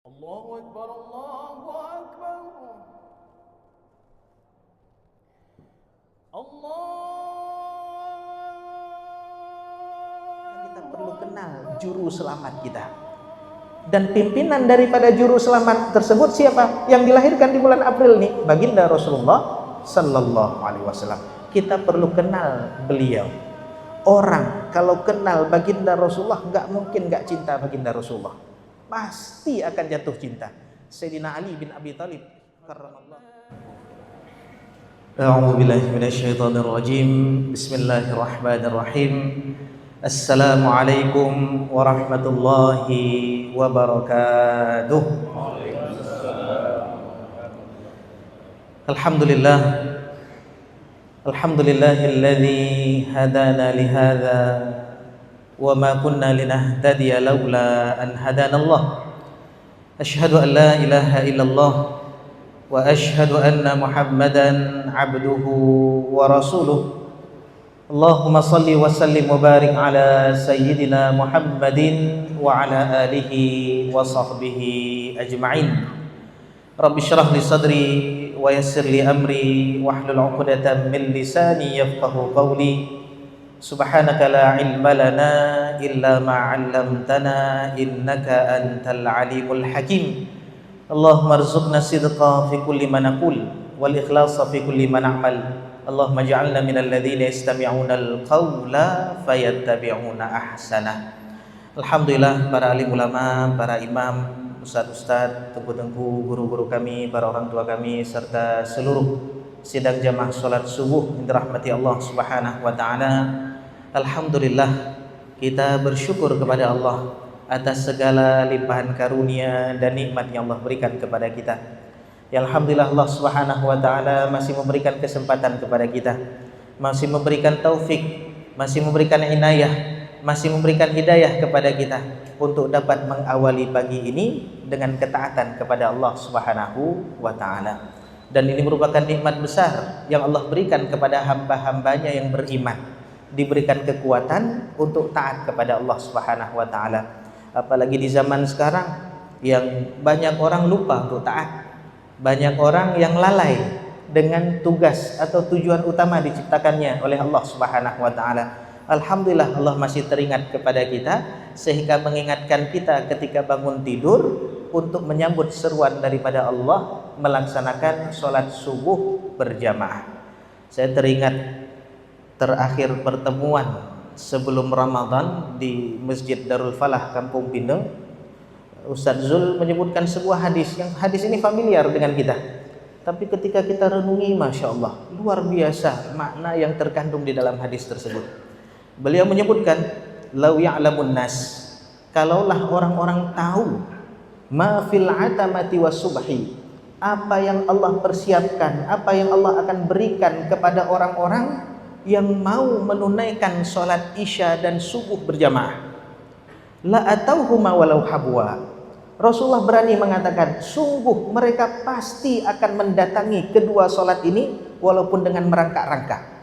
Allahu Akbar, Allahu Akbar. Kita perlu kenal juru selamat kita. Dan pimpinan daripada juru selamat tersebut siapa? Yang dilahirkan di bulan April nih, baginda Rasulullah Sallallahu Alaihi Wasallam. Kita perlu kenal beliau. Orang kalau kenal baginda Rasulullah nggak mungkin nggak cinta baginda Rasulullah. Pasti akan jatuh cinta. Sayyidina Ali bin Abi Thalib karramallahu. A'udzu billahi minasyaitonir rajim. Bismillahirrahmanirrahim. Assalamualaikum warahmatullahi wabarakatuh. Alhamdulillah. Alhamdulillahilladzi hadana lihadza wa ma kunna linahtadiya laula an hadanallah. Asyhadu an la ilaha illallah wa asyhadu anna Muhammadan abduhu wa rasuluh. Allahumma salli wa sallim wa barik ala sayyidina Muhammadin wa ala alihi wa sahbihi ajma'in. Rabbi syrah li sadri wa yassir li amri wahlul 'uqdatam min lisani yafqahu qawli. Subhanaka la ilma lana illa ma 'allamtana innaka antal alimul hakim. Allahumma arzuqna sidqa fi kulli ma naqul wal ikhlasa fi kulli ma na'mal. Allahumma ja'alna minal ladzina yastami'una al-qawla fayattabi'una ahsanah. Alhamdulillah, para alim ulama, para imam, ustaz-ustaz, tengku-tengku, guru-guru kami, para orang tua kami, serta seluruh sidang jamaah salat subuh yang dirahmati Allah Subhanahu wa taala. Alhamdulillah, kita bersyukur kepada Allah atas segala limpahan karunia dan nikmat yang Allah berikan kepada kita. Ya alhamdulillah, Allah Subhanahu wa taala masih memberikan kesempatan kepada kita, masih memberikan taufik, masih memberikan inayah, masih memberikan hidayah kepada kita untuk dapat mengawali pagi ini dengan ketaatan kepada Allah Subhanahu wa taala. Dan ini merupakan nikmat besar yang Allah berikan kepada hamba-hambanya yang beriman, diberikan kekuatan untuk taat kepada Allah Subhanahu wa taala. Apalagi di zaman sekarang yang banyak orang lupa untuk taat. Banyak orang yang lalai dengan tugas atau tujuan utama diciptakannya oleh Allah Subhanahu wa taala. Alhamdulillah, Allah masih teringat kepada kita sehingga mengingatkan kita ketika bangun tidur untuk menyambut seruan daripada Allah melaksanakan sholat subuh berjamaah. Saya teringat terakhir pertemuan sebelum Ramadan di Masjid Darul Falah Kampung Pindeng. Ustaz Zul menyebutkan sebuah hadis yang hadis ini familiar dengan kita, tapi ketika kita renungi, Masya Allah, luar biasa makna yang terkandung di dalam hadis tersebut. Beliau menyebutkan, lau ya'lamun nas, kalaulah orang-orang tahu, ma fil atamati was subhi, apa yang Allah persiapkan, apa yang Allah akan berikan kepada orang-orang yang mau menunaikan sholat isya dan subuh berjamaah, la atauhuma walau habwa. Rasulullah berani mengatakan, sungguh mereka pasti akan mendatangi kedua sholat ini walaupun dengan merangkak-rangkak.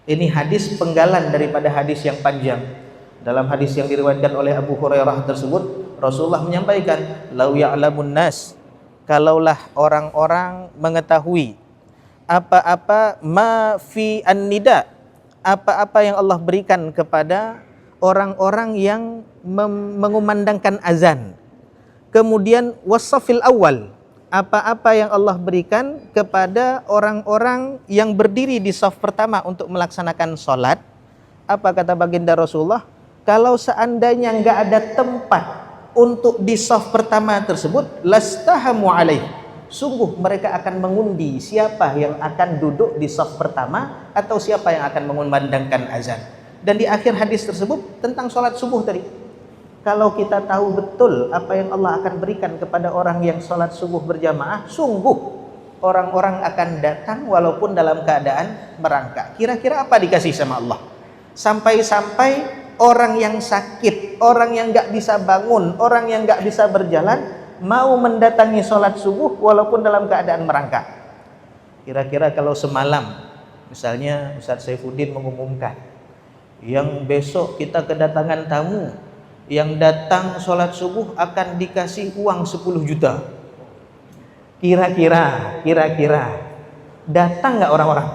Ini hadis penggalan daripada hadis yang panjang. Dalam hadis yang diriwayatkan oleh Abu Hurairah tersebut, Rasulullah menyampaikan, lau ya'lamun nas, kalaulah orang-orang mengetahui apa-apa ma fi an-nida, apa-apa yang Allah berikan kepada orang-orang yang mengumandangkan azan. Kemudian wasafil awal, apa-apa yang Allah berikan kepada orang-orang yang berdiri di saf pertama untuk melaksanakan sholat. Apa kata baginda Rasulullah? Kalau seandainya nggak ada tempat untuk di saf pertama tersebut, lastahamu alaih, sungguh mereka akan mengundi siapa yang akan duduk di saf pertama atau siapa yang akan mengumandangkan azan. Dan di akhir hadis tersebut tentang sholat subuh tadi, kalau kita tahu betul apa yang Allah akan berikan kepada orang yang sholat subuh berjamaah, sungguh orang-orang akan datang walaupun dalam keadaan merangkak. Kira-kira apa dikasih sama Allah? Sampai-sampai orang yang sakit, orang yang gak bisa bangun, orang yang gak bisa berjalan, mau mendatangi sholat subuh walaupun dalam keadaan merangkak. Kira-kira kalau semalam, misalnya Ustaz Saifuddin mengumumkan, yang besok kita kedatangan tamu yang datang sholat subuh akan dikasih uang 10 juta. Kira-kira datang nggak orang-orang?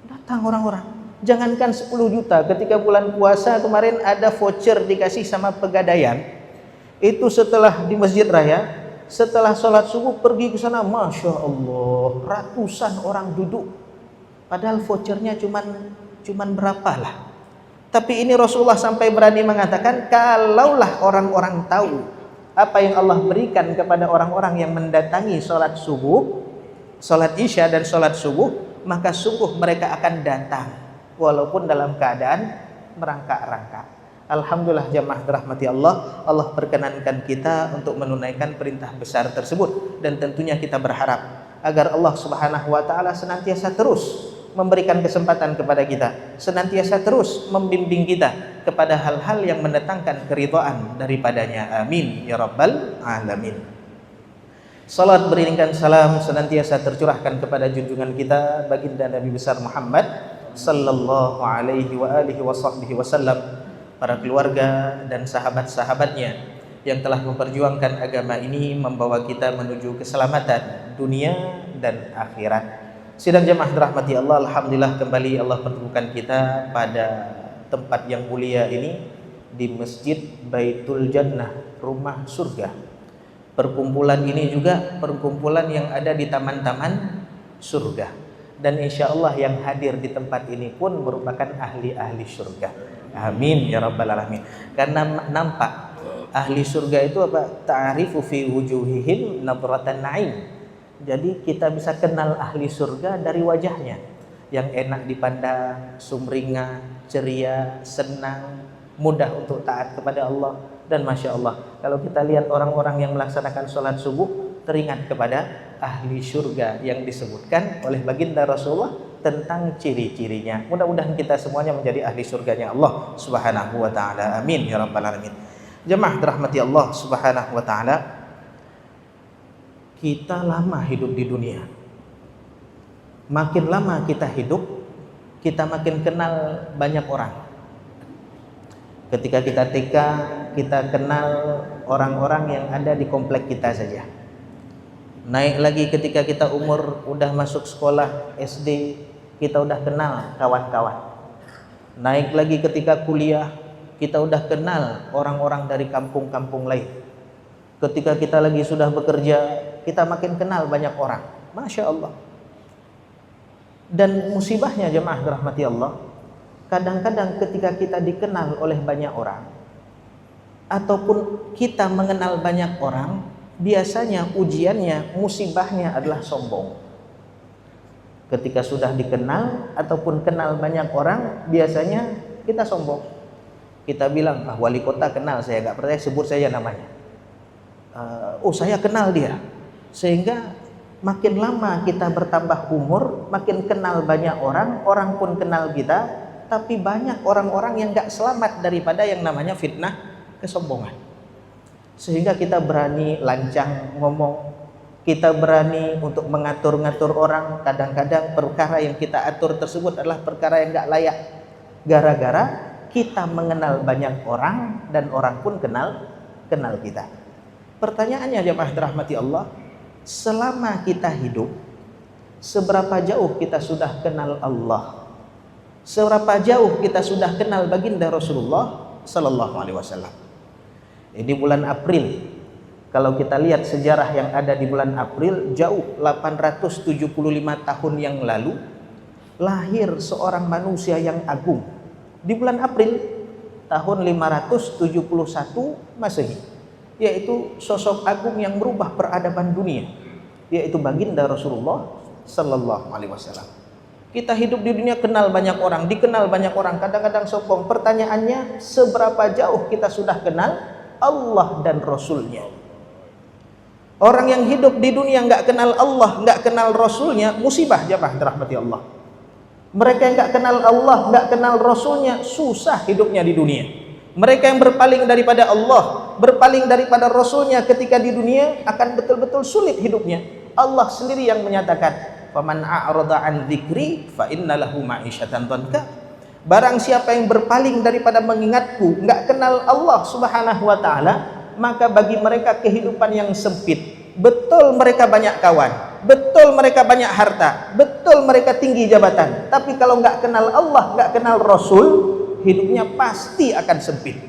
Datang orang-orang. Jangankan 10 juta, ketika bulan puasa kemarin ada voucher dikasih sama Pegadaian. Itu setelah di Masjid Raya, setelah sholat subuh pergi ke sana, Masya Allah, ratusan orang duduk. Padahal vouchernya cuman berapa lah. Tapi ini Rasulullah sampai berani mengatakan, kalaulah orang-orang tahu apa yang Allah berikan kepada orang-orang yang mendatangi sholat subuh, sholat isya dan sholat subuh, maka sungguh mereka akan datang walaupun dalam keadaan merangkak-rangkak. Alhamdulillah jamaah dirahmati Allah, Allah perkenankan kita untuk menunaikan perintah besar tersebut, dan tentunya kita berharap agar Allah Subhanahu wa taala senantiasa terus memberikan kesempatan kepada kita, senantiasa terus membimbing kita kepada hal-hal yang mendatangkan keridhaan daripadanya. Amin ya rabbal alamin. Salat beriringkan salam senantiasa tercurahkan kepada junjungan kita baginda Nabi besar Muhammad sallallahu alaihi wa alihi wasallam, para keluarga dan sahabat-sahabatnya yang telah memperjuangkan agama ini, membawa kita menuju keselamatan dunia dan akhirat. Sidang jemaah dirahmati Allah, alhamdulillah kembali Allah pertemukan kita pada tempat yang mulia ini di Masjid Baitul Jannah, rumah surga. Perkumpulan ini juga perkumpulan yang ada di taman-taman surga, dan insya Allah yang hadir di tempat ini pun merupakan ahli-ahli surga. Amin ya rabbal alamin. Karena nampak ahli surga itu apa? Ta'rifu fi wujuhihim nadratan na'im. Jadi kita bisa kenal ahli surga dari wajahnya yang enak dipandang, sumringah, ceria, senang, mudah untuk taat kepada Allah. Dan Masya Allah, kalau kita lihat orang-orang yang melaksanakan sholat subuh, teringat kepada ahli surga yang disebutkan oleh baginda Rasulullah tentang ciri-cirinya. Mudah-mudahan kita semuanya menjadi ahli surganya Allah Subhanahu wa taala. Amin ya rabbal alamin. Jemaah dirahmati Allah Subhanahu wa taala, kita lama hidup di dunia. Makin lama kita hidup, kita makin kenal banyak orang. Ketika kita TK, kita kenal orang-orang yang ada di komplek kita saja. Naik lagi ketika kita umur udah masuk sekolah SD, kita udah kenal kawan-kawan. Naik lagi ketika kuliah, kita udah kenal orang-orang dari kampung-kampung lain. Ketika kita lagi sudah bekerja, kita makin kenal banyak orang. Masya Allah. Dan musibahnya jemaah dirahmati Allah, kadang-kadang ketika kita dikenal oleh banyak orang, ataupun kita mengenal banyak orang, biasanya ujiannya, musibahnya adalah sombong. Ketika sudah dikenal ataupun kenal banyak orang, biasanya kita sombong. Kita bilang, wali kota kenal saya, gak percaya sebut saja namanya. Saya kenal dia. Sehingga makin lama kita bertambah umur, makin kenal banyak orang, orang pun kenal kita. Tapi banyak orang-orang yang gak selamat daripada yang namanya fitnah kesombongan. Sehingga kita berani lancang ngomong, kita berani untuk mengatur-ngatur orang. Kadang-kadang perkara yang kita atur tersebut adalah perkara yang gak layak, gara-gara kita mengenal banyak orang dan orang pun kenal kita. Pertanyaannya jemaah dirahmati Allah, selama kita hidup, seberapa jauh kita sudah kenal Allah? Seberapa jauh kita sudah kenal baginda Rasulullah sallallahu alaihi wasallam? Ini bulan April. Kalau kita lihat sejarah yang ada di bulan April, jauh 875 tahun yang lalu lahir seorang manusia yang agung. Di bulan April tahun 571 Masehi, yaitu sosok agung yang merubah peradaban dunia, yaitu baginda Rasulullah sallallahu alaihi wasallam. Kita hidup di dunia kenal banyak orang, dikenal banyak orang, kadang-kadang sombong. Pertanyaannya, seberapa jauh kita sudah kenal Allah dan Rasulnya? Orang yang hidup di dunia nggak kenal Allah, nggak kenal Rasulnya, musibah jemaah dirahmati Allah. Mereka yang nggak kenal Allah, nggak kenal Rasulnya, susah hidupnya di dunia. Mereka yang berpaling daripada Allah, berpaling daripada Rasulnya ketika di dunia akan betul-betul sulit hidupnya. Allah sendiri yang menyatakan, "Faman a'rada an dzikri fa inna lahu ma'isyatan dhanka." Barang siapa yang berpaling daripada mengingatku, enggak kenal Allah Subhanahu wa taala, maka bagi mereka kehidupan yang sempit. Betul mereka banyak kawan, betul mereka banyak harta, betul mereka tinggi jabatan, tapi kalau enggak kenal Allah, enggak kenal Rasul, hidupnya pasti akan sempit.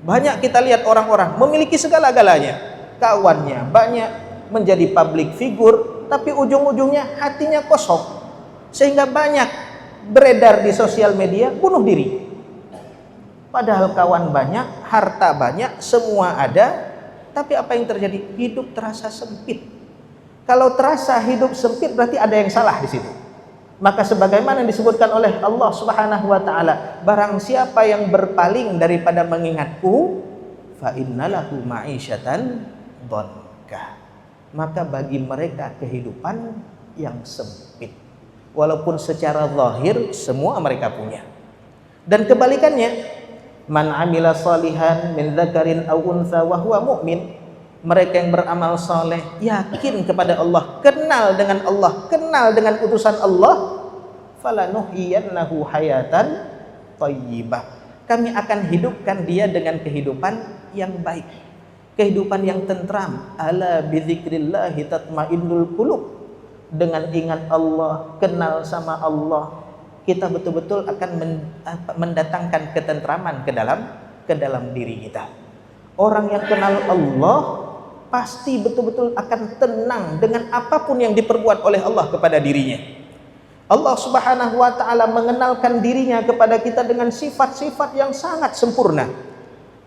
Banyak kita lihat orang-orang memiliki segala-galanya, kawannya banyak, menjadi public figure, tapi ujung-ujungnya hatinya kosong, sehingga banyak beredar di sosial media bunuh diri. Padahal kawan banyak, harta banyak, semua ada, tapi apa yang terjadi? Hidup terasa sempit. Kalau terasa hidup sempit berarti ada yang salah di situ. Maka sebagaimana disebutkan oleh Allah Subhanahu wa taala, barang siapa yang berpaling daripada mengingatku, fa innalahu ma'isyatan dhankah. Maka bagi mereka kehidupan yang sempit. Walaupun secara zahir semua mereka punya. Dan kebalikannya, man amila salihan min dzakarin aw untha wa huwa mu'min, mereka yang beramal saleh, yakin kepada Allah, kenal dengan utusan Allah, falanuhyiyannahu hayatan thayyibah, kami akan hidupkan dia dengan kehidupan yang baik, kehidupan yang tentram. Ala bidzikrillahi tatmainnul qulub, dengan ingat Allah, kenal sama Allah, kita betul-betul akan mendatangkan ketentraman ke dalam diri kita. Orang yang kenal Allah pasti betul-betul akan tenang dengan apapun yang diperbuat oleh Allah kepada dirinya. Allah Subhanahu wa taala mengenalkan dirinya kepada kita dengan sifat-sifat yang sangat sempurna,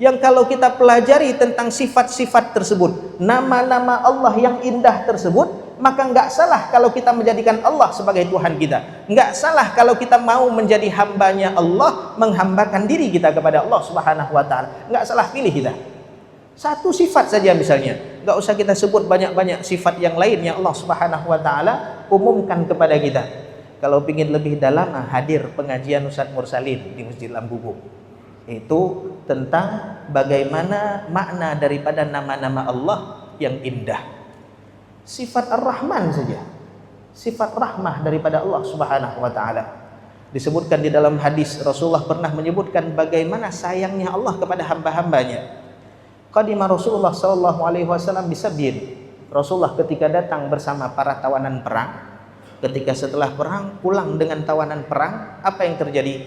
yang kalau kita pelajari tentang sifat-sifat tersebut, nama-nama Allah yang indah tersebut, maka enggak salah kalau kita menjadikan Allah sebagai Tuhan kita. Enggak salah kalau kita mau menjadi hambanya Allah, menghambakan diri kita kepada Allah Subhanahu wa taala. Enggak salah pilih kita. Satu sifat saja misalnya, enggak usah kita sebut banyak-banyak sifat yang lain yang Allah Subhanahu wa taala umumkan kepada kita. Kalau ingin lebih dalam, hadir pengajian Ustaz Mursalin di Masjid Lambubu. Itu tentang bagaimana makna daripada nama-nama Allah yang indah. Sifat Ar-Rahman saja, sifat rahmah daripada Allah Subhanahu wa taala. Disebutkan di dalam hadis, Rasulullah pernah menyebutkan bagaimana sayangnya Allah kepada hamba-hambanya. Qadima Rasulullah sallallahu alaihi wasallam bisabyin. Rasulullah ketika datang bersama para tawanan perang, ketika setelah perang pulang dengan tawanan perang, apa yang terjadi?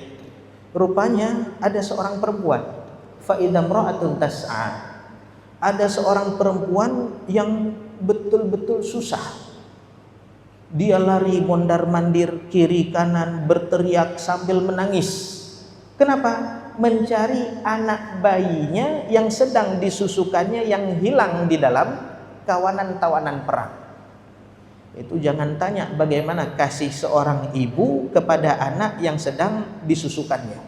Rupanya ada seorang perempuan, fa idza imra'atun tas'a. Ada seorang perempuan yang betul-betul susah. Dia lari mondar-mandir kiri kanan, berteriak sambil menangis. Kenapa? Mencari anak bayinya yang sedang disusukannya, yang hilang di dalam kawanan tawanan perang. Itu jangan tanya bagaimana kasih seorang ibu kepada anak yang sedang disusukannya.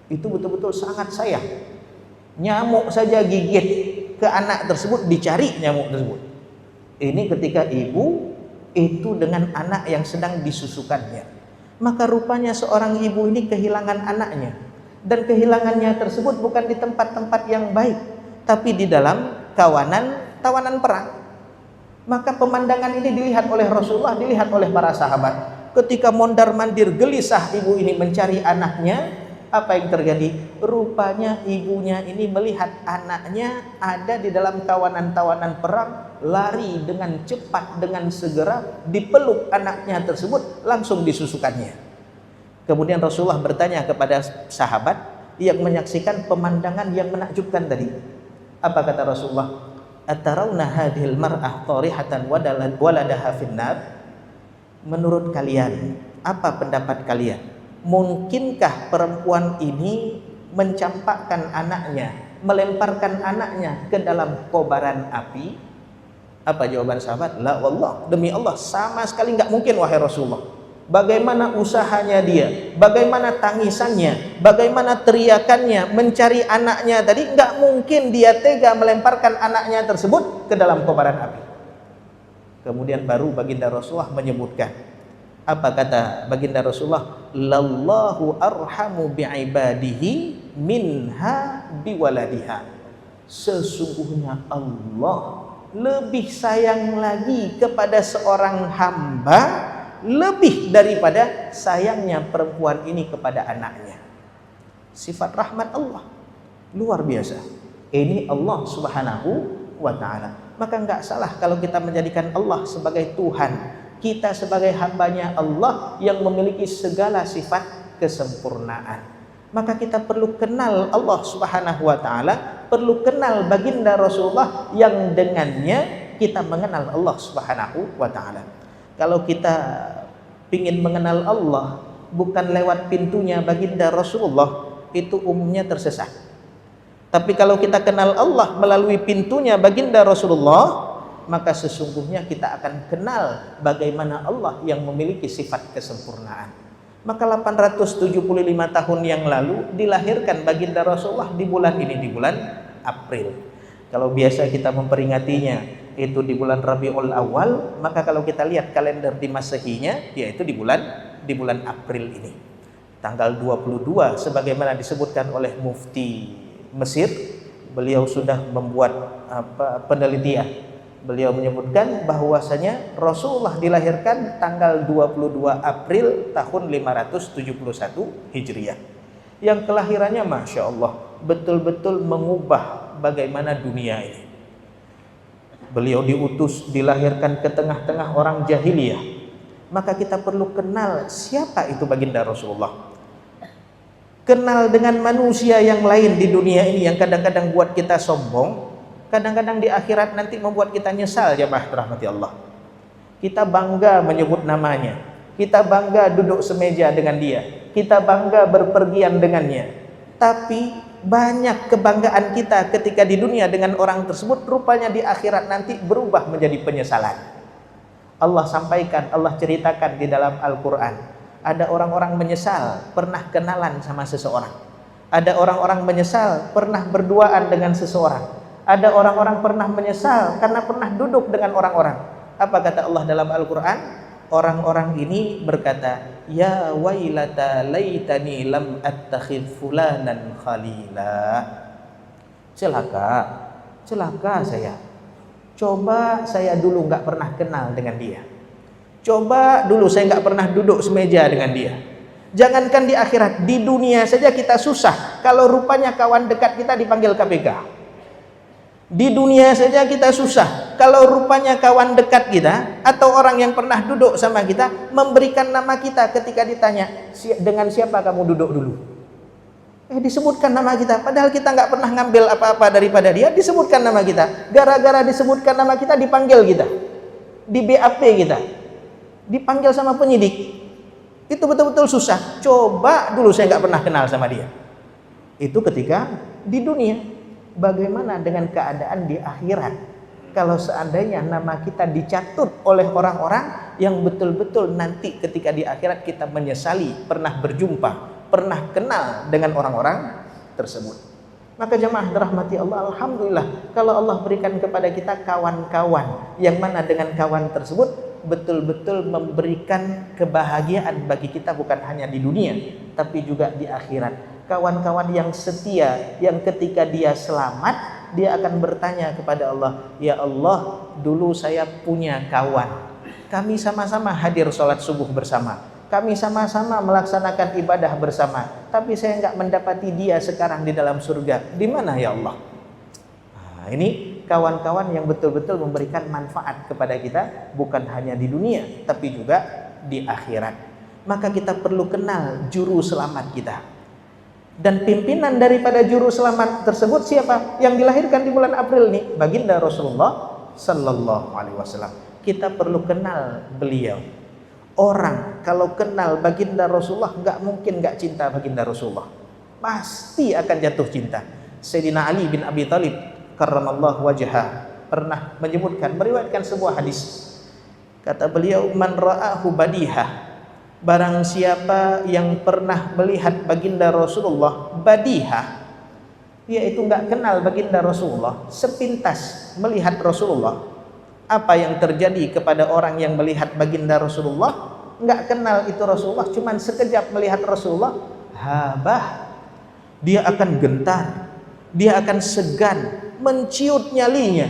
Itu betul-betul sangat sayang. Nyamuk saja gigit ke anak tersebut, dicari nyamuk tersebut. Ini ketika ibu itu dengan anak yang sedang disusukannya. Maka rupanya seorang ibu ini kehilangan anaknya. Dan kehilangannya tersebut bukan di tempat-tempat yang baik, tapi di dalam tawanan perang. Maka pemandangan ini dilihat oleh Rasulullah, dilihat oleh para sahabat. Ketika mondar-mandir gelisah ibu ini mencari anaknya, apa yang terjadi? Rupanya ibunya ini melihat anaknya ada di dalam tawanan perang, lari dengan cepat, dengan segera, dipeluk anaknya tersebut, langsung disusukannya. Kemudian Rasulullah bertanya kepada sahabat yang menyaksikan pemandangan yang menakjubkan tadi. Apa kata Rasulullah? Atarawna hadhil mar'ah tarihatan waladaha finnar? Menurut kalian, apa pendapat kalian? Mungkinkah perempuan ini mencampakkan anaknya, melemparkan anaknya ke dalam kobaran api? Apa jawaban sahabat? La wallah, demi Allah sama sekali enggak mungkin wahai Rasulullah. Bagaimana usahanya dia, bagaimana tangisannya, bagaimana teriakannya mencari anaknya tadi, enggak mungkin dia tega melemparkan anaknya tersebut ke dalam kobaran api. Kemudian baru baginda Rasulullah menyebutkan, apa kata baginda Rasulullah? Lallahu arhamu bi'ibadihi minha biwaladiha. Sesungguhnya Allah lebih sayang lagi kepada seorang hamba lebih daripada sayangnya perempuan ini kepada anaknya. Sifat rahmat Allah luar biasa. Ini Allah Subhanahu wa ta'ala. Maka enggak salah kalau kita menjadikan Allah sebagai Tuhan, kita sebagai hambanya Allah yang memiliki segala sifat kesempurnaan. Maka kita perlu kenal Allah Subhanahu wa ta'ala, perlu kenal baginda Rasulullah yang dengannya kita mengenal Allah Subhanahu wa ta'ala. Kalau kita ingin mengenal Allah bukan lewat pintunya baginda Rasulullah, itu umumnya tersesat. Tapi kalau kita kenal Allah melalui pintunya baginda Rasulullah, maka sesungguhnya kita akan kenal bagaimana Allah yang memiliki sifat kesempurnaan. Maka 875 tahun yang lalu dilahirkan baginda Rasulullah di bulan ini, di bulan April. Kalau biasa kita memperingatinya itu di bulan Rabiul Awal, maka kalau kita lihat kalender di Masehinya, yaitu di bulan April ini. Tanggal 22 sebagaimana disebutkan oleh Mufti Mesir, beliau sudah membuat penelitian. Beliau menyebutkan bahwasanya Rasulullah dilahirkan tanggal 22 April tahun 571 Hijriah. Yang kelahirannya Masya Allah betul-betul mengubah bagaimana dunia ini. Beliau diutus, dilahirkan ke tengah-tengah orang jahiliyah. Maka kita perlu kenal siapa itu baginda Rasulullah. Kenal dengan manusia yang lain di dunia ini yang kadang-kadang buat kita sombong, kadang-kadang di akhirat nanti membuat kita nyesal, jamaah rahmati Allah. Kita bangga menyebut namanya, kita bangga duduk semeja dengan dia, kita bangga berpergian dengannya. Tapi banyak kebanggaan kita ketika di dunia dengan orang tersebut, rupanya di akhirat nanti berubah menjadi penyesalan. Allah sampaikan, Allah ceritakan di dalam Al-Quran, ada orang-orang menyesal pernah kenalan sama seseorang, ada orang-orang menyesal pernah berduaan dengan seseorang, ada orang-orang pernah menyesal karena pernah duduk dengan orang-orang. Apa kata Allah dalam Al-Quran? Orang-orang ini berkata, ya wailata laitani lam attakhidh fulanan khalila. Celaka saya. Coba saya dulu nggak pernah kenal dengan dia. Coba dulu saya nggak pernah duduk semeja dengan dia. Jangankan di akhirat, di dunia saja kita susah kalau rupanya kawan dekat kita dipanggil KPK. Di dunia saja kita susah kalau rupanya kawan dekat kita atau orang yang pernah duduk sama kita memberikan nama kita ketika ditanya, dengan siapa kamu duduk dulu? Disebutkan nama kita, padahal kita nggak pernah ngambil apa-apa daripada dia. Disebutkan nama kita, gara-gara disebutkan nama kita dipanggil kita, di BAP kita, dipanggil sama penyidik. Itu betul-betul susah. Coba dulu saya nggak pernah kenal sama dia. Itu ketika di dunia. Bagaimana dengan keadaan di akhirat? Kalau seandainya nama kita dicatut oleh orang-orang yang betul-betul nanti ketika di akhirat kita menyesali pernah berjumpa, pernah kenal dengan orang-orang tersebut. Maka jemaah dirahmati Allah, alhamdulillah kalau Allah berikan kepada kita kawan-kawan yang mana dengan kawan tersebut betul-betul memberikan kebahagiaan bagi kita bukan hanya di dunia tapi juga di akhirat. Kawan-kawan yang setia, yang ketika dia selamat, dia akan bertanya kepada Allah, ya Allah, dulu saya punya kawan, kami sama-sama hadir sholat subuh bersama, kami sama-sama melaksanakan ibadah bersama, tapi saya nggak mendapati dia sekarang di dalam surga. Di mana ya Allah? Nah, ini kawan-kawan yang betul-betul memberikan manfaat kepada kita, bukan hanya di dunia, tapi juga di akhirat. Maka kita perlu kenal juru selamat kita. Dan pimpinan daripada juru selamat tersebut siapa? Yang dilahirkan di bulan April ini, baginda Rasulullah Sallallahu Alaihi Wasallam. Kita perlu kenal beliau. Orang kalau kenal baginda Rasulullah nggak mungkin nggak cinta baginda Rasulullah. Pasti akan jatuh cinta. Sayyidina Ali bin Abi Thalib karramallahu wajhah pernah menyebutkan, meriwayatkan sebuah hadis. Kata beliau, man ra'ahu badihah. Barang siapa yang pernah melihat baginda Rasulullah badihah, yaitu nggak kenal baginda Rasulullah, sepintas melihat Rasulullah. Apa yang terjadi kepada orang yang melihat baginda Rasulullah, nggak kenal itu Rasulullah, cuman sekejap melihat Rasulullah, habah, dia akan gentar, dia akan segan, menciut nyalinya.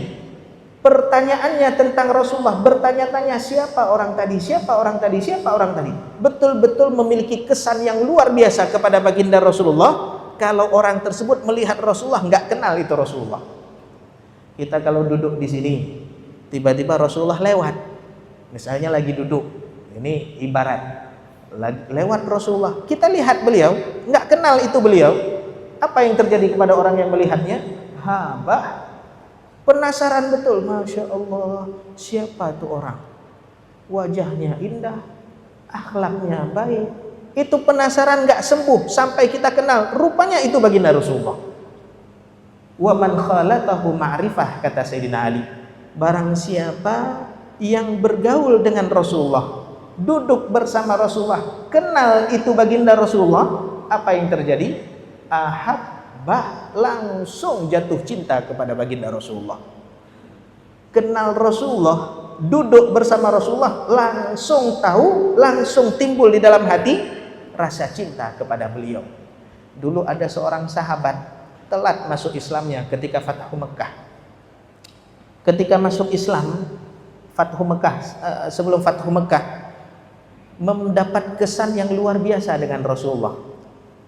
Pertanyaannya tentang Rasulullah, bertanya-tanya siapa orang tadi, siapa orang tadi, siapa orang tadi. Betul-betul memiliki kesan yang luar biasa kepada baginda Rasulullah. Kalau orang tersebut melihat Rasulullah nggak kenal itu Rasulullah. Kita kalau duduk di sini, tiba-tiba Rasulullah lewat, misalnya lagi duduk, ini ibarat lewat Rasulullah, kita lihat beliau, nggak kenal itu beliau, apa yang terjadi kepada orang yang melihatnya? Habah, penasaran betul, Masya Allah, siapa itu orang? Wajahnya indah, akhlaknya baik. Itu penasaran nggak sembuh sampai kita kenal, rupanya itu baginda Rasulullah. Wa man khalatahu ma'rifah, kata Sayyidina Ali, barang siapa yang bergaul dengan Rasulullah, duduk bersama Rasulullah, kenal itu baginda Rasulullah, apa yang terjadi? Ahabbah, langsung jatuh cinta kepada baginda Rasulullah. Kenal Rasulullah, duduk bersama Rasulullah, langsung tahu, langsung timbul di dalam hati rasa cinta kepada beliau. Dulu ada seorang sahabat telat masuk Islamnya ketika Fathu Mekah. Ketika masuk Islam, Fathu Mekah, sebelum Fathu Mekah, mendapat kesan yang luar biasa dengan Rasulullah.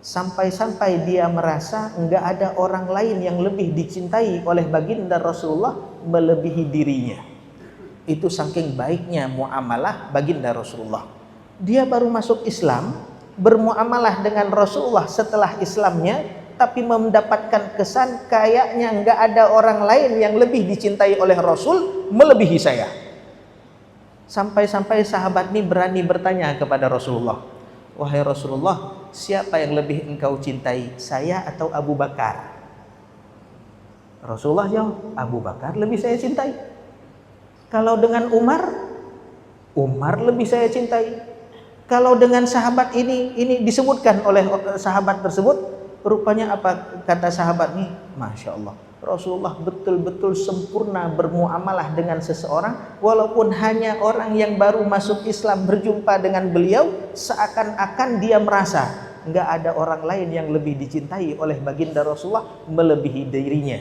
Sampai-sampai dia merasa enggak ada orang lain yang lebih dicintai oleh baginda Rasulullah melebihi dirinya. Itu saking baiknya muamalah baginda Rasulullah. Dia baru masuk Islam, bermuamalah dengan Rasulullah setelah Islamnya, tapi mendapatkan kesan kayaknya enggak ada orang lain yang lebih dicintai oleh Rasul melebihi saya. Sampai-sampai sahabat ini berani bertanya kepada Rasulullah, wahai Rasulullah, siapa yang lebih engkau cintai, saya atau Abu Bakar? Rasulullah jawab, Abu Bakar lebih saya cintai. Kalau dengan Umar, Umar lebih saya cintai. Kalau dengan sahabat ini disebutkan oleh sahabat tersebut, rupanya apa kata sahabat ini? Masya Allah, Rasulullah betul-betul sempurna bermuamalah dengan seseorang, walaupun hanya orang yang baru masuk Islam berjumpa dengan beliau, seakan-akan dia merasa nggak ada orang lain yang lebih dicintai oleh baginda Rasulullah melebihi dirinya.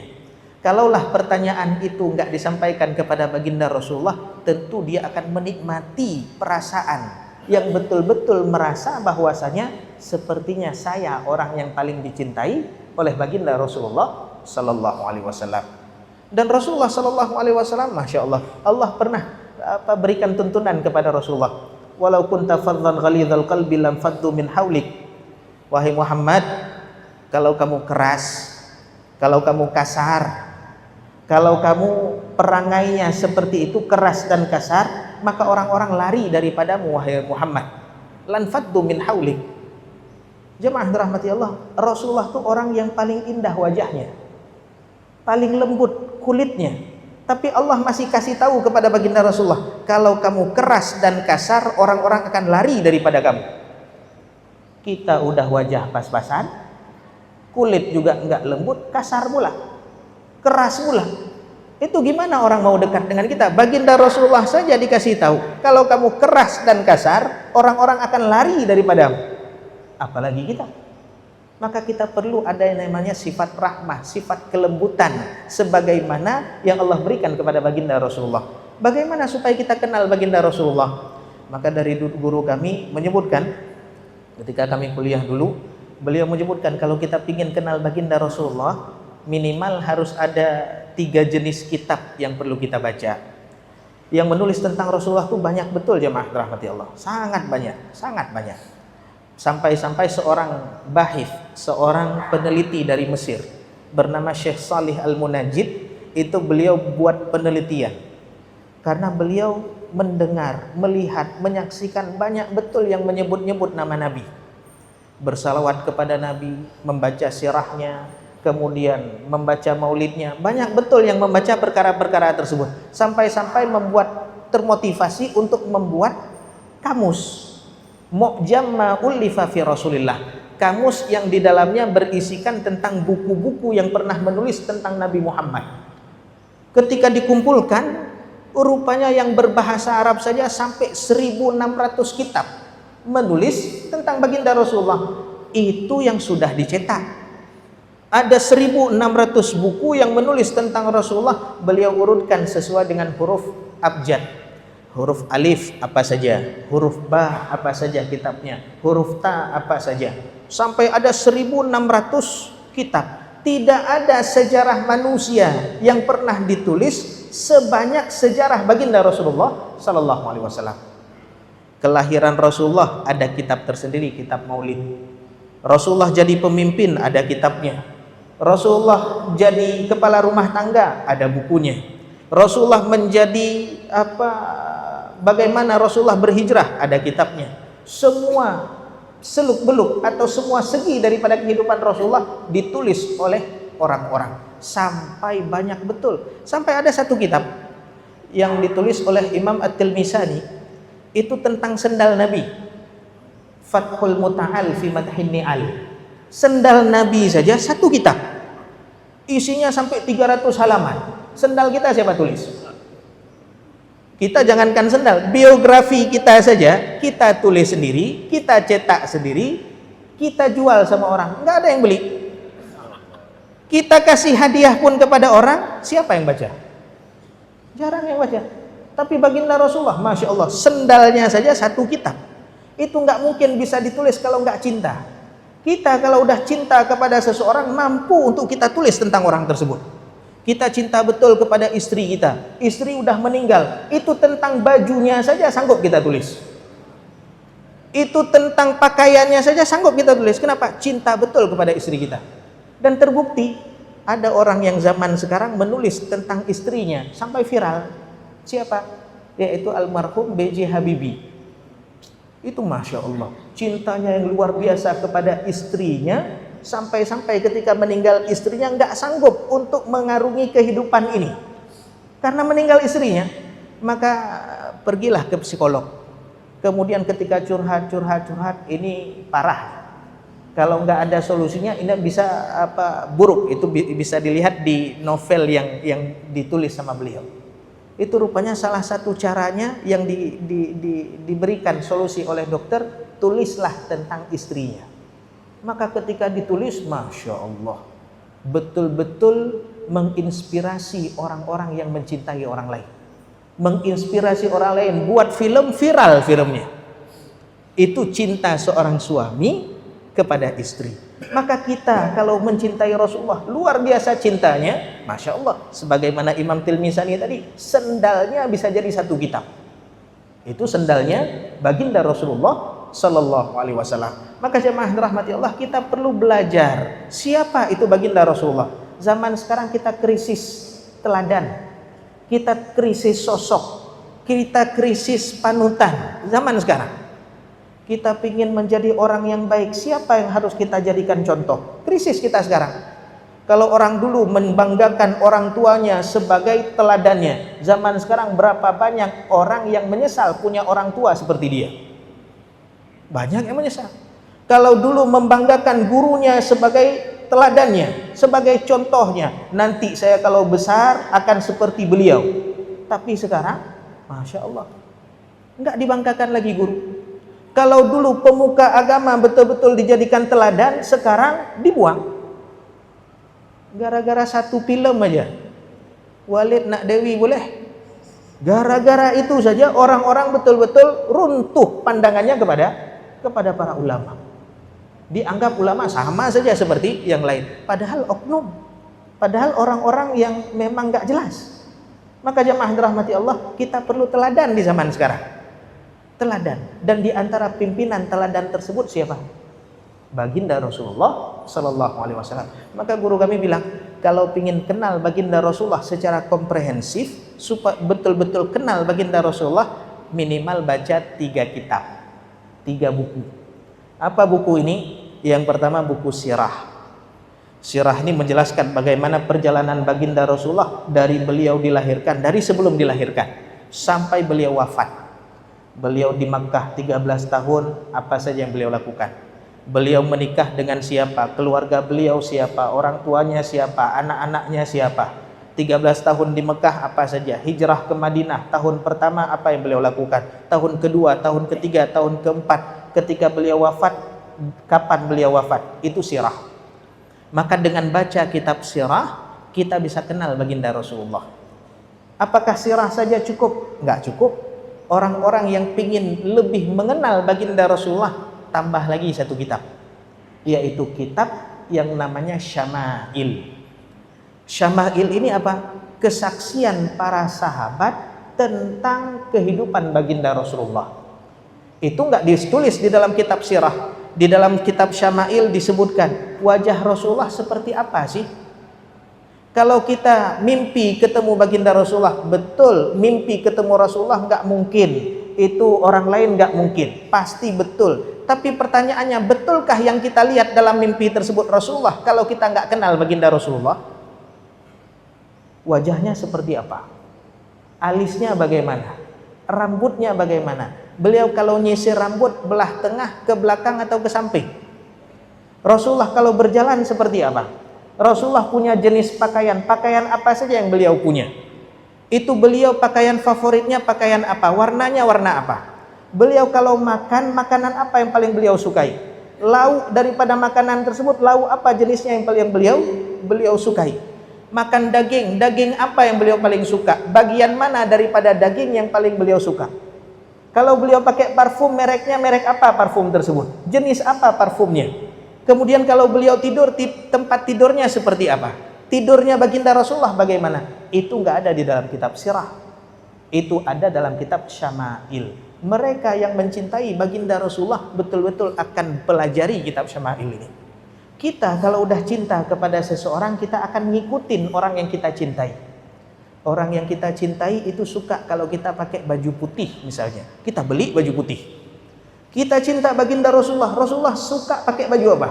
Kalaulah pertanyaan itu nggak disampaikan kepada baginda Rasulullah, tentu dia akan menikmati perasaan yang betul-betul merasa bahwasanya sepertinya saya orang yang paling dicintai oleh baginda Rasulullah Sallallahu Alaihi Wasallam. Dan Rasulullah Sallallahu Alaihi Wasallam, Masya Allah, Allah pernah berikan tuntunan kepada Rasulullah, walau kunta faddan ghalidhal qalbi lam faddu min haulik. Wahai Muhammad, kalau kamu keras, kalau kamu kasar, kalau kamu perangainya seperti itu, keras dan kasar, maka orang-orang lari daripadamu, wahai Muhammad. Lan faddu min haulik. Jemaah dirahmati Allah, Rasulullah itu orang yang paling indah wajahnya, paling lembut kulitnya, tapi Allah masih kasih tahu kepada baginda Rasulullah, kalau kamu keras dan kasar, orang-orang akan lari daripada kamu. Kita udah wajah pas-pasan, kulit juga enggak lembut, kasar pula, keras pula. Itu gimana orang mau dekat dengan kita? Baginda Rasulullah saja dikasih tahu, kalau kamu keras dan kasar, orang-orang akan lari daripadamu, apalagi kita. Maka kita perlu ada yang namanya sifat rahmah, sifat kelembutan, sebagaimana yang Allah berikan kepada baginda Rasulullah. Bagaimana supaya kita kenal baginda Rasulullah? Maka dari guru kami menyebutkan, ketika kami kuliah dulu, beliau menyebutkan kalau kita ingin kenal baginda Rasulullah, minimal harus ada 3 jenis kitab yang perlu kita baca. Yang menulis tentang Rasulullah itu banyak betul, jemaah rahmati Allah, sangat banyak, sangat banyak. Sampai-sampai seorang bahith, seorang peneliti dari Mesir bernama Syekh Salih Al-Munajjid, itu beliau buat penelitian karena beliau mendengar, melihat, menyaksikan banyak betul yang menyebut-nyebut nama Nabi, bersalawat kepada Nabi, membaca sirahnya, kemudian membaca maulidnya, banyak betul yang membaca perkara-perkara tersebut, sampai-sampai membuat termotivasi untuk membuat kamus Mu'jam ma ullifa fi Rasulillah, kamus yang di dalamnya berisikan tentang buku-buku yang pernah menulis tentang Nabi Muhammad. Ketika dikumpulkan, rupanya yang berbahasa Arab saja sampai 1.600 kitab menulis tentang baginda Rasulullah. Itu yang sudah dicetak. Ada 1.600 buku yang menulis tentang Rasulullah, beliau urutkan sesuai dengan huruf abjad. Huruf alif apa saja, huruf ba apa saja kitabnya, huruf ta apa saja. Sampai ada 1.600 kitab. Tidak ada sejarah manusia yang pernah ditulis sebanyak sejarah baginda Rasulullah sallallahu alaihi wasallam. Kelahiran Rasulullah ada kitab tersendiri, kitab Maulid. Rasulullah jadi pemimpin, ada kitabnya. Rasulullah jadi kepala rumah tangga, ada bukunya. Rasulullah menjadi bagaimana Rasulullah berhijrah, ada kitabnya. Semua seluk-beluk atau semua segi daripada kehidupan Rasulullah ditulis oleh orang-orang, sampai banyak betul. Sampai ada satu kitab yang ditulis oleh Imam At-Tilmisani, itu tentang sendal Nabi, Fathul Muta'al fi Madhin Ni'al. Sendal Nabi saja satu kitab, isinya sampai 300 halaman. Sendal kita siapa tulis? Kita jangankan sendal, biografi kita saja kita tulis sendiri, kita cetak sendiri, kita jual sama orang, nggak ada yang beli. Kita kasih hadiah pun kepada orang, siapa yang baca? Jarang yang baca. Tapi baginda Rasulullah, Masya Allah, sendalnya saja satu kitab. Itu nggak mungkin bisa ditulis kalau nggak cinta. Kita kalau udah cinta kepada seseorang, mampu untuk kita tulis tentang orang tersebut. Kita cinta betul kepada istri kita, istri udah meninggal, itu tentang bajunya saja sanggup kita tulis. Itu tentang pakaiannya saja sanggup kita tulis. Kenapa? Cinta betul kepada istri kita. Dan terbukti ada orang yang zaman sekarang menulis tentang istrinya sampai viral. Siapa? Yaitu almarhum B.J. Habibie. Itu Masya Allah, cintanya yang luar biasa kepada istrinya, sampai-sampai ketika meninggal istrinya nggak sanggup untuk mengarungi kehidupan ini. Karena meninggal istrinya, maka pergilah ke psikolog. Kemudian ketika curhat, ini parah. Kalau nggak ada solusinya, ini bisa buruk. Itu bisa dilihat di novel yang ditulis sama beliau. Itu rupanya salah satu caranya yang diberikan solusi oleh dokter, tulislah tentang istrinya. Maka ketika ditulis, Masya Allah, betul-betul menginspirasi orang-orang yang mencintai orang lain. Menginspirasi orang lain, buat film, viral filmnya. Itu cinta seorang suami kepada istri. Maka kita kalau mencintai Rasulullah, luar biasa cintanya, Masya Allah. Sebagaimana Imam Tilmisani tadi, sendalnya bisa jadi satu kitab. Itu sendalnya baginda Rasulullah Sallallahu Alaihi Wasallam. Maka jemaah rahmati Allah, kita perlu belajar siapa itu baginda Rasulullah. Zaman sekarang kita krisis teladan, kita krisis sosok, kita krisis panutan. Zaman sekarang kita ingin menjadi orang yang baik, siapa yang harus kita jadikan contoh? Krisis kita sekarang. Kalau orang dulu membanggakan orang tuanya sebagai teladannya, zaman sekarang berapa banyak orang yang menyesal punya orang tua seperti dia? Banyak yang menyesal. Kalau dulu membanggakan gurunya sebagai teladannya, sebagai contohnya, nanti saya kalau besar akan seperti beliau. Tapi sekarang, Masya Allah, nggak dibanggakan lagi guru. Kalau dulu pemuka agama betul-betul dijadikan teladan, sekarang dibuang. Gara-gara satu film aja, Walid Nak Dewi boleh. Gara-gara itu saja orang-orang betul-betul runtuh pandangannya kepada para ulama. Dianggap ulama sama saja seperti yang lain. Padahal oknum. Padahal orang-orang yang memang gak jelas. Maka jemaah dirahmati Allah, kita perlu teladan di zaman sekarang. Teladan. Dan di antara pimpinan teladan tersebut siapa? Baginda Rasulullah Sallallahu Alaihi Wasallam. Maka guru kami bilang, kalau ingin kenal baginda Rasulullah secara komprehensif, supaya betul-betul kenal baginda Rasulullah, minimal baca 3 kitab, 3 buku. Apa buku ini? Yang pertama buku sirah. Sirah ini menjelaskan bagaimana perjalanan baginda Rasulullah dari beliau dilahirkan, dari sebelum dilahirkan sampai beliau wafat. Beliau di Makkah 13 tahun, apa saja yang beliau lakukan? Beliau menikah dengan siapa? Keluarga beliau siapa? Orang tuanya siapa? Anak-anaknya siapa? 13 tahun di Mekah apa saja? Hijrah ke Madinah, tahun pertama apa yang beliau lakukan? Tahun kedua, tahun ketiga, tahun keempat, ketika beliau wafat, kapan beliau wafat? Itu sirah. Maka dengan baca kitab sirah kita bisa kenal baginda Rasulullah. Apakah sirah saja cukup? Enggak cukup. Orang-orang yang ingin lebih mengenal baginda Rasulullah tambah lagi satu kitab, yaitu kitab yang namanya Syama'il. Syama'il ini apa? Kesaksian para sahabat tentang kehidupan baginda Rasulullah. Itu enggak ditulis di dalam kitab sirah. Di dalam kitab Syama'il disebutkan wajah Rasulullah seperti apa sih? Kalau kita mimpi ketemu baginda Rasulullah, betul mimpi ketemu Rasulullah enggak mungkin. Itu orang lain enggak mungkin, pasti betul. Tapi pertanyaannya, betulkah yang kita lihat dalam mimpi tersebut Rasulullah kalau kita enggak kenal baginda Rasulullah? Wajahnya seperti apa? Alisnya bagaimana? Rambutnya bagaimana? Beliau kalau nyisir rambut belah tengah, ke belakang atau ke samping? Rasulullah kalau berjalan seperti apa? Rasulullah punya jenis pakaian apa saja yang beliau punya? Itu beliau pakaian favoritnya pakaian apa? Warnanya warna apa? Beliau kalau makan, makanan apa yang paling beliau sukai? Lauk daripada makanan tersebut, lauk apa jenisnya yang paling beliau sukai? Makan daging apa yang beliau paling suka? Bagian mana daripada daging yang paling beliau suka? Kalau beliau pakai parfum, mereknya merek apa parfum tersebut? Jenis apa parfumnya? Kemudian kalau beliau tidur, tempat tidurnya seperti apa? Tidurnya baginda Rasulullah bagaimana? Itu enggak ada di dalam kitab sirah. Itu ada dalam kitab Syama'il. Mereka yang mencintai baginda Rasulullah betul-betul akan pelajari kitab Syama'il ini. Kita kalau udah cinta kepada seseorang, kita akan ngikutin orang yang kita cintai. Orang yang kita cintai itu suka kalau kita pakai baju putih misalnya, kita beli baju putih. Kita cinta baginda Rasulullah, Rasulullah suka pakai baju apa?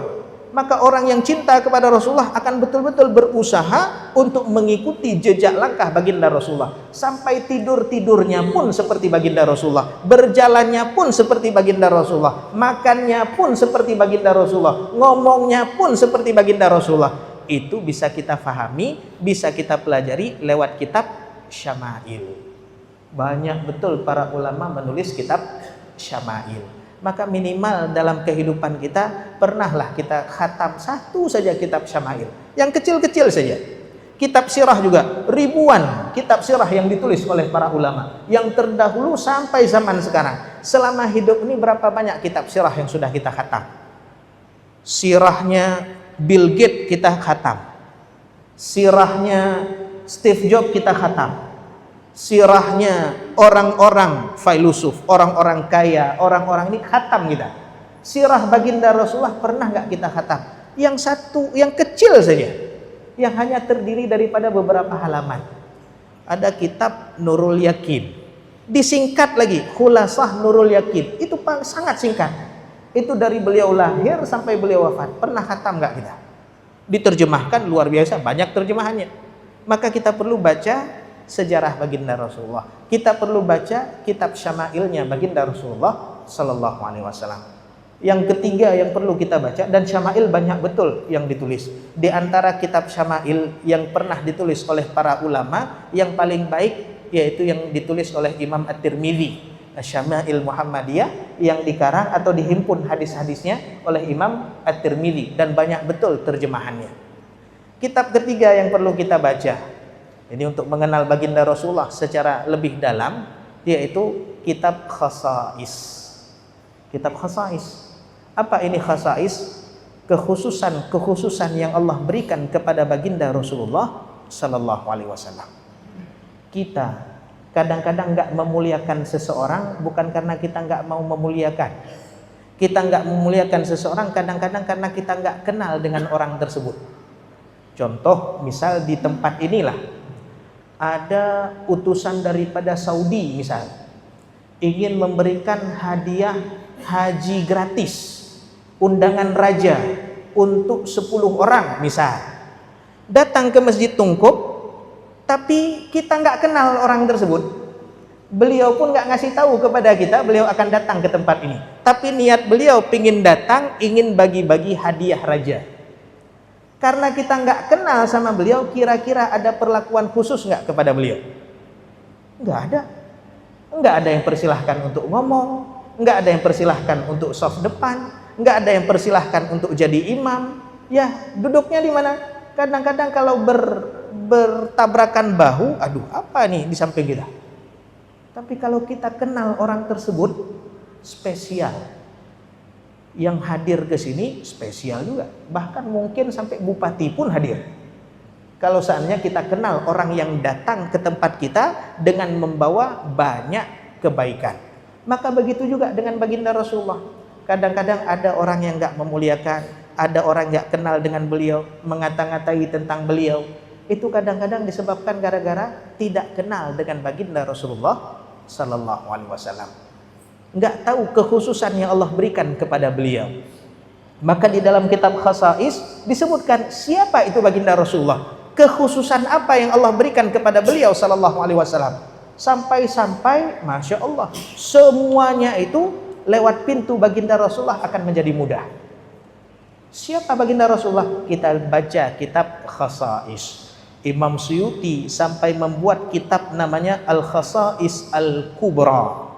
Maka orang yang cinta kepada Rasulullah akan betul-betul berusaha untuk mengikuti jejak langkah baginda Rasulullah. Sampai tidur-tidurnya pun seperti baginda Rasulullah, berjalannya pun seperti baginda Rasulullah, makannya pun seperti baginda Rasulullah, ngomongnya pun seperti baginda Rasulullah. Itu bisa kita fahami, bisa kita pelajari lewat kitab Syama'il. Banyak betul para ulama menulis kitab Syama'il. Maka minimal dalam kehidupan kita pernahlah kita khatam satu saja kitab Syama'il, yang kecil-kecil saja. Kitab sirah juga ribuan kitab sirah yang ditulis oleh para ulama yang terdahulu sampai zaman sekarang. Selama hidup ini berapa banyak kitab sirah yang sudah kita khatam? Sirahnya Bill Gates kita khatam, sirahnya Steve Jobs kita khatam, sirahnya orang-orang filosof, orang-orang kaya, orang-orang ini khatam kita. Sirah baginda Rasulullah pernah nggak kita khatam? Yang satu, yang kecil saja, yang hanya terdiri daripada beberapa halaman. Ada kitab Nurul Yakin, disingkat lagi Khulasah Nurul Yakin. Itu sangat singkat. Itu dari beliau lahir sampai beliau wafat. Pernah khatam nggak kita? Diterjemahkan luar biasa, banyak terjemahannya. Maka kita perlu baca sejarah baginda Rasulullah. Kita perlu baca kitab Syama'ilnya baginda Rasulullah Sallallahu Alaihi Wasallam. Yang ketiga yang perlu kita baca, dan Syama'il banyak betul yang ditulis. Di antara kitab Syama'il yang pernah ditulis oleh para ulama, yang paling baik yaitu yang ditulis oleh Imam At-Tirmidzi, Syama'il Muhammadiyah, yang dikarang atau dihimpun hadis-hadisnya oleh Imam At-Tirmidzi, dan banyak betul terjemahannya. Kitab ketiga yang perlu kita baca ini untuk mengenal baginda Rasulullah secara lebih dalam, yaitu kitab Khasa'is. Kitab Khasa'is. Apa ini Khasa'is? Kekhususan yang Allah berikan kepada baginda Rasulullah Sallallahu Alaihi Wasallam. Kita kadang-kadang nggak memuliakan seseorang bukan karena kita nggak mau memuliakan. Kita nggak memuliakan seseorang kadang-kadang karena kita nggak kenal dengan orang tersebut. Contoh, misal di tempat inilah ada utusan daripada Saudi misal, ingin memberikan hadiah haji gratis, undangan raja untuk 10 orang misal. Datang ke Masjid Tungkup, tapi kita nggak kenal orang tersebut. Beliau pun nggak ngasih tahu kepada kita beliau akan datang ke tempat ini. Tapi niat beliau ingin datang, ingin bagi-bagi hadiah raja. Karena kita nggak kenal sama beliau, kira-kira ada perlakuan khusus nggak kepada beliau? Nggak ada. Nggak ada yang persilahkan untuk ngomong, nggak ada yang persilahkan untuk soft depan, nggak ada yang persilahkan untuk jadi imam. Ya, duduknya di mana? Kadang-kadang kalau bertabrakan bahu, aduh apa nih di samping kita. Tapi kalau kita kenal orang tersebut, spesial. Yang hadir ke sini spesial juga. Bahkan mungkin sampai bupati pun hadir. Kalau seandainya kita kenal orang yang datang ke tempat kita dengan membawa banyak kebaikan. Maka begitu juga dengan baginda Rasulullah. Kadang-kadang ada orang yang enggak memuliakan, ada orang yang kenal dengan beliau, mengata-ngatai tentang beliau. Itu kadang-kadang disebabkan gara-gara tidak kenal dengan baginda Rasulullah sallallahu alaihi wasallam. Enggak tahu kekhususan yang Allah berikan kepada beliau. Maka di dalam kitab Khasais disebutkan siapa itu baginda Rasulullah. Kekhususan apa yang Allah berikan kepada beliau sallallahu alaihi wasallam. Sampai-sampai Masya Allah, semuanya itu lewat pintu baginda Rasulullah akan menjadi mudah. Siapa baginda Rasulullah? Kita baca kitab Khasais. Imam Suyuti sampai membuat kitab namanya Al-Khasais Al-Kubra.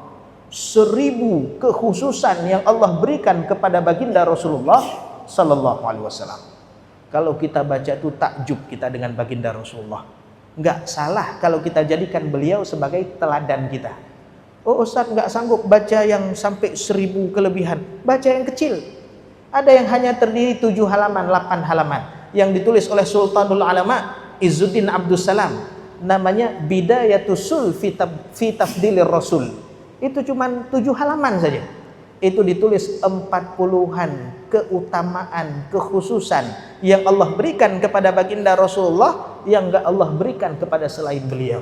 1000 kekhususan yang Allah berikan kepada baginda Rasulullah sallallahu alaihi wasallam. Kalau kita baca itu takjub kita dengan baginda Rasulullah. Enggak salah kalau kita jadikan beliau sebagai teladan kita. Oh Ustaz, enggak sanggup baca yang sampai 1000 kelebihan. Baca yang kecil. Ada yang hanya terdiri 7 halaman, 8 halaman yang ditulis oleh Sultanul Ulama Izzuddin Abdus Salam, namanya Bidayatul fi Tafdilir Rasul. Itu cuma 7 halaman saja. Itu ditulis 40-an keutamaan, kekhususan yang Allah berikan kepada baginda Rasulullah yang enggak Allah berikan kepada selain beliau.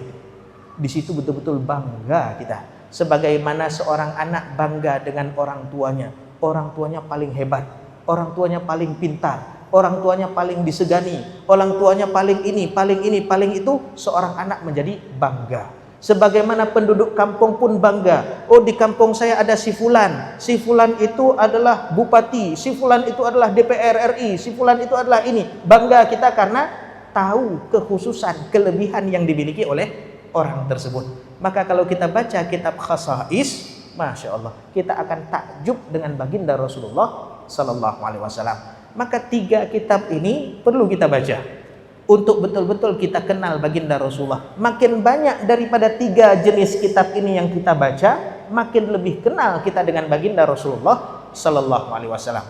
Di situ betul-betul bangga kita. Sebagaimana seorang anak bangga dengan orang tuanya. Orang tuanya paling hebat, orang tuanya paling pintar, orang tuanya paling disegani, orang tuanya paling ini, paling itu, seorang anak menjadi bangga. Sebagaimana penduduk kampung pun bangga. Oh, di kampung saya ada si fulan. Si fulan itu adalah bupati, si fulan itu adalah DPR RI, si fulan itu adalah ini. Bangga kita karena tahu kekhususan, kelebihan yang dimiliki oleh orang tersebut. Maka kalau kita baca kitab Khasais, Masya Allah, kita akan takjub dengan baginda Rasulullah sallallahu alaihi wasallam. Maka 3 kitab ini perlu kita baca untuk betul-betul kita kenal baginda Rasulullah. Makin banyak daripada 3 jenis kitab ini yang kita baca, makin lebih kenal kita dengan baginda Rasulullah sallallahu alaihi wasallam.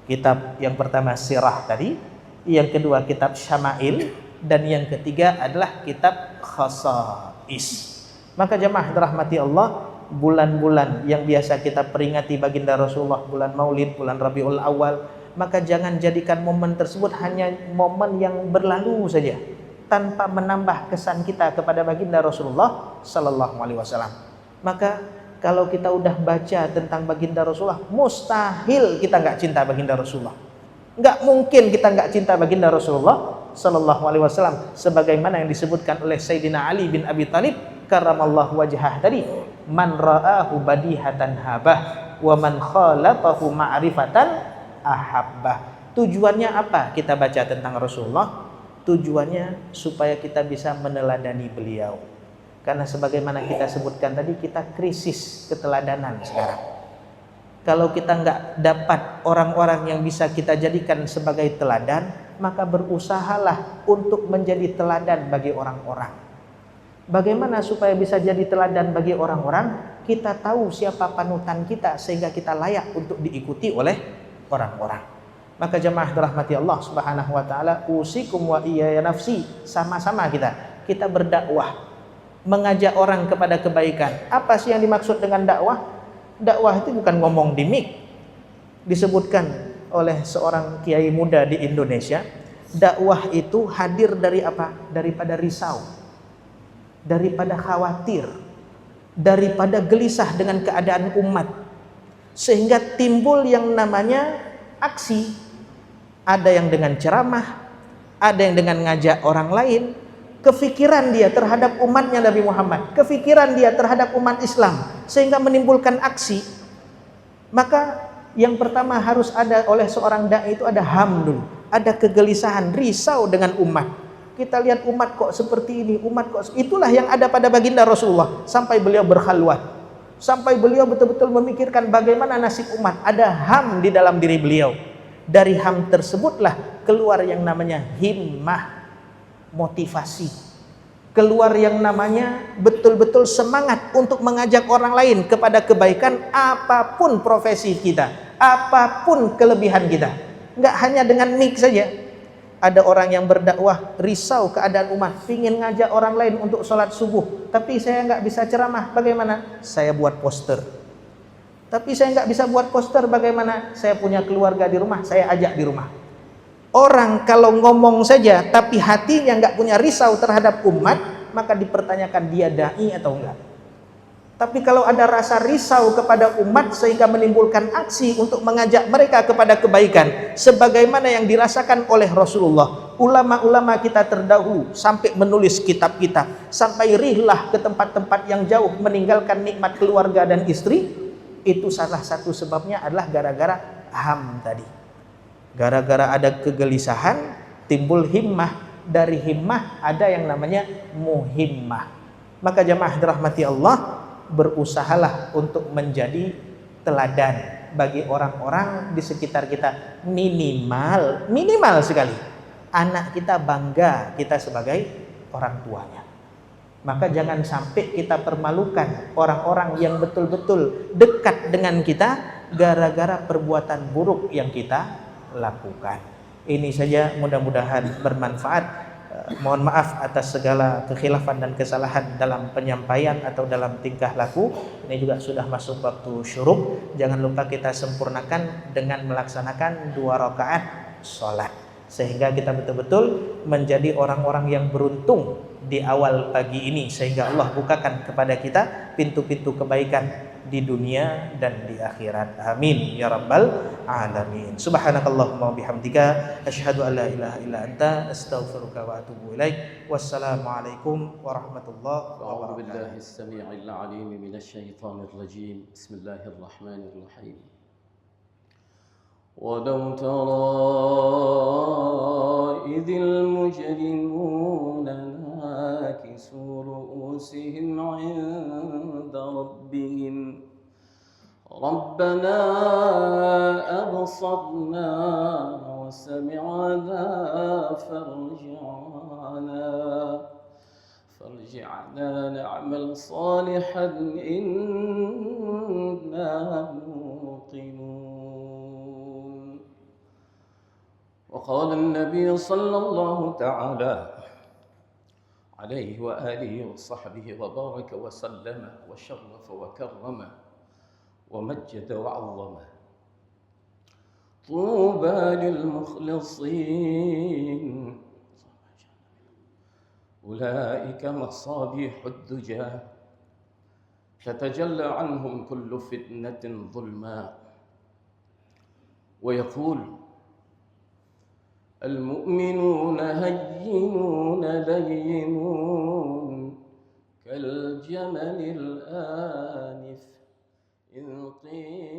Kitab yang pertama sirah tadi, yang kedua kitab syama'il, dan yang ketiga adalah kitab Khasais. Maka jemaah dirahmati Allah, bulan-bulan yang biasa kita peringati baginda Rasulullah, bulan Maulid, bulan Rabiul Awal, maka jangan jadikan momen tersebut hanya momen yang berlalu saja tanpa menambah kesan kita kepada baginda Rasulullah sallallahu alaihi wasallam. Maka kalau kita udah baca tentang baginda Rasulullah, mustahil kita nggak cinta baginda Rasulullah. Nggak mungkin kita nggak cinta baginda Rasulullah sallallahu alaihi wasallam, sebagaimana yang disebutkan oleh Sayyidina Ali bin Abi Thalib karramallahu wajhah tadi, man ra'ahu badihatan habah wa man khalafahu ma'rifatan ahabbah. Tujuannya apa kita baca tentang Rasulullah? Tujuannya supaya kita bisa meneladani beliau. Karena sebagaimana kita sebutkan tadi, kita krisis keteladanan sekarang. Kalau kita nggak dapat orang-orang yang bisa kita jadikan sebagai teladan, maka berusahalah untuk menjadi teladan bagi orang-orang. Bagaimana supaya bisa jadi teladan bagi orang-orang? Kita tahu siapa panutan kita sehingga kita layak untuk diikuti oleh orang-orang. Maka jemaah dirahmati Allah Subhanahu wa taala, usikum wa iyaya nafsi, sama-sama kita berdakwah, mengajak orang kepada kebaikan. Apa sih yang dimaksud dengan dakwah? Dakwah itu bukan ngomong di mic. Disebutkan oleh seorang kiai muda di Indonesia, dakwah itu hadir dari apa? Daripada risau, daripada khawatir, daripada gelisah dengan keadaan umat, sehingga timbul yang namanya aksi. Ada yang dengan ceramah, ada yang dengan ngajak orang lain. Kefikiran dia terhadap umatnya Nabi Muhammad, kefikiran dia terhadap umat Islam, sehingga menimbulkan aksi. Maka yang pertama harus ada oleh seorang dai itu ada ham dulu, ada kegelisahan, risau dengan umat. Kita lihat umat kok seperti ini, umat kok, itulah yang ada pada baginda Rasulullah sampai beliau berkhalwat, sampai beliau betul-betul memikirkan bagaimana nasib umat. Ada ham di dalam diri beliau. Dari ham tersebutlah keluar yang namanya himmah, motivasi. Keluar yang namanya betul-betul semangat untuk mengajak orang lain kepada kebaikan, apapun profesi kita, apapun kelebihan kita. Enggak hanya dengan mic saja. Ada orang yang berdakwah risau keadaan umat, ingin ngajak orang lain untuk sholat subuh, tapi saya nggak bisa ceramah. Bagaimana? Saya buat poster. Tapi saya nggak bisa buat poster, bagaimana? Saya punya keluarga di rumah, saya ajak di rumah. Orang kalau ngomong saja tapi hatinya nggak punya risau terhadap umat, maka dipertanyakan dia dai atau enggak. Tapi kalau ada rasa risau kepada umat sehingga menimbulkan aksi untuk mengajak mereka kepada kebaikan, sebagaimana yang dirasakan oleh Rasulullah, ulama-ulama kita terdahulu sampai menulis kitab-kitab, sampai rihlah ke tempat-tempat yang jauh meninggalkan nikmat keluarga dan istri. Itu salah satu sebabnya adalah gara-gara ham tadi. Gara-gara ada kegelisahan, timbul himmah. Dari himmah ada yang namanya muhimmah. Maka jamaah dirahmati Allah, berusahalah untuk menjadi teladan bagi orang-orang di sekitar kita. Minimal sekali anak kita bangga kita sebagai orang tuanya. Maka jangan sampai kita permalukan orang-orang yang betul-betul dekat dengan kita gara-gara perbuatan buruk yang kita lakukan. Ini saja, mudah-mudahan bermanfaat. Mohon maaf atas segala kekhilafan dan kesalahan dalam penyampaian atau dalam tingkah laku. Ini juga sudah masuk waktu syuruk. Jangan lupa kita sempurnakan dengan melaksanakan 2 rakaat sholat, sehingga kita betul-betul menjadi orang-orang yang beruntung di awal pagi ini, sehingga Allah bukakan kepada kita pintu-pintu kebaikan di dunia dan di akhirat. Amin ya rabbal alamin. Subhanakallahumma bihamdika asyhadu an la ilaha illa anta astaghfiruka wa atubu ilaik. Wassalamualaikum warahmatullahi أعوذ بالله wabarakatuh. السميع العليم من الشيطان الرجيم بسم الله الرحمن الرحيم ولو ترى إذ المجرمون ناكسوا رؤوسهم عند ربهم ربنا أبصرنا وسمعنا فارجعنا نعمل صالحا إنا موقنون. وقال النبي صلى الله تعالى عليه وآله وصحبه وبارك وسلم وشرف وكرم ومجد وعظم طوبى للمخلصين أولئك مصابيح الدجى تتجلى عنهم كل فتنة ظلماء. ويقول المؤمنون هينون لينون كالجمل الآنف إن قيل